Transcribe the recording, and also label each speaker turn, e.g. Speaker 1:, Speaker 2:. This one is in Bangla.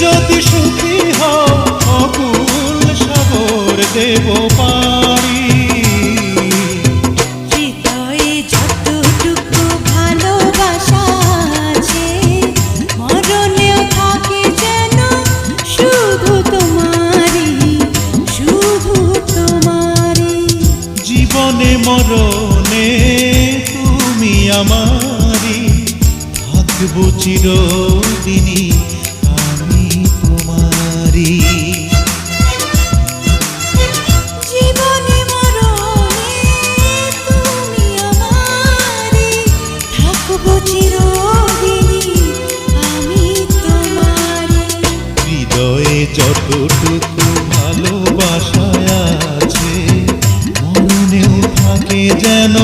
Speaker 1: যদি সুখী হও অকুল সাগর দেব পারি।
Speaker 2: হৃদয়ে যতটুকু ভালোবাসা আছে মরণেও থাকে যেন শুধু তোমারই, শুধু তোমারই।
Speaker 1: জীবনে মরণে তুমি আমারি, থাকবো চিরদিনই আমি তোমারি।
Speaker 2: জীবনে মরণে তুমি আমারই, থাকবো চিরদিনই আমি তোমারই।
Speaker 1: হৃদয়ে যতটুকু ভালোবাসা আছে মরণেও থাকে যেন